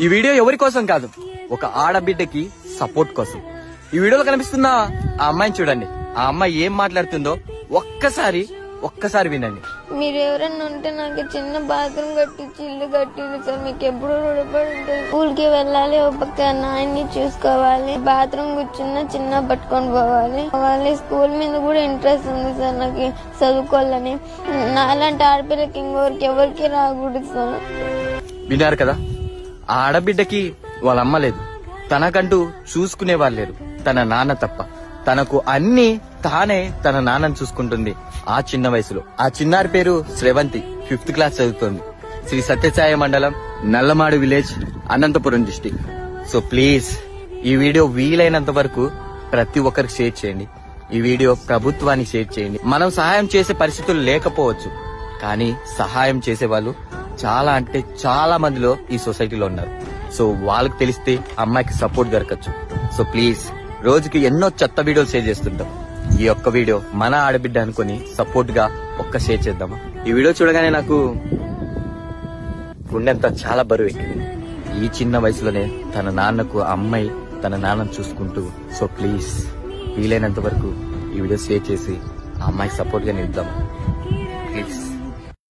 ఈ వీడియో ఎవరి కోసం కాదు, ఒక ఆడబిడ్డకి సపోర్ట్ కోసం. ఈ వీడియోలో కనిపిస్తున్న ఆ అమ్మాయిని చూడండి. ఆ అమ్మాయి ఏం మాట్లాడుతుందో ఒక్కసారి వినండి. మీరు ఎవరన్నా ఉంటే నాకు చిన్న బాత్రూమ్ కట్టించి ఇల్లు కట్టింది సార్, మీకు ఎప్పుడు రుణపడి ఉంటుంది. స్కూల్ కి వెళ్ళాలి, ఒక పక్క నాయన్ని చూసుకోవాలి, బాత్రూమ్ కూర్చున్నా చిన్న పట్టుకొని పోవాలి. స్కూల్ మీద కూడా ఇంట్రెస్ట్ ఉంది సార్ నాకు చదువుకోవాలని. నాలాంటి ఆడపిల్లకి ఎవరికి రాకూడదు సార్. విన్నారు కదా, ఆ ఆడబిడ్డకి వాళ్ళ అమ్మ లేదు, తనకంటూ చూసుకునే వాళ్ళు లేరు, తన నాన్న తప్ప. తనకు అన్ని తానే తన నాన్నను చూసుకుంటుంది ఆ చిన్న వయసులో. ఆ చిన్నారి పేరు శ్రవంతి, 5th క్లాస్ చదువుతోంది. శ్రీ సత్యసాయి మండలం, Nallamada village, Anantapuram district. So please ఈ వీడియో వీలైనంత వరకు ప్రతి ఒక్కరికి షేర్ చేయండి. ఈ వీడియో ప్రభుత్వానికి షేర్ చేయండి. మనం సహాయం చేసే పరిస్థితులు లేకపోవచ్చు, కానీ సహాయం చేసే వాళ్ళు చాలా అంటే చాలా మందిలో ఈ సొసైటీలో ఉన్నారు. సో వాళ్ళకి తెలిస్తే అమ్మాయికి సపోర్ట్ దొరకచ్చు. సో ప్లీజ్, రోజుకి ఎన్నో చెత్త వీడియోలు షేర్ చేస్తుంటాం. ఈ ఒక్క వీడియో మన ఆడబిడ్డ అనుకుని సపోర్ట్ గా ఒక్క షేర్ చేద్దామా? ఈ వీడియో చూడగానే నాకు గుండెంతా చాలా బరువు ఎక్కింది. ఈ చిన్న వయసులోనే తన నాన్నకు అమ్మాయి తన నాన్నను చూసుకుంటూ. సో ప్లీజ్ వీలైనంత వరకు ఈ వీడియో షేర్ చేసి ఆ అమ్మాయికి సపోర్ట్ గా నిలుద్దాం ప్లీజ్.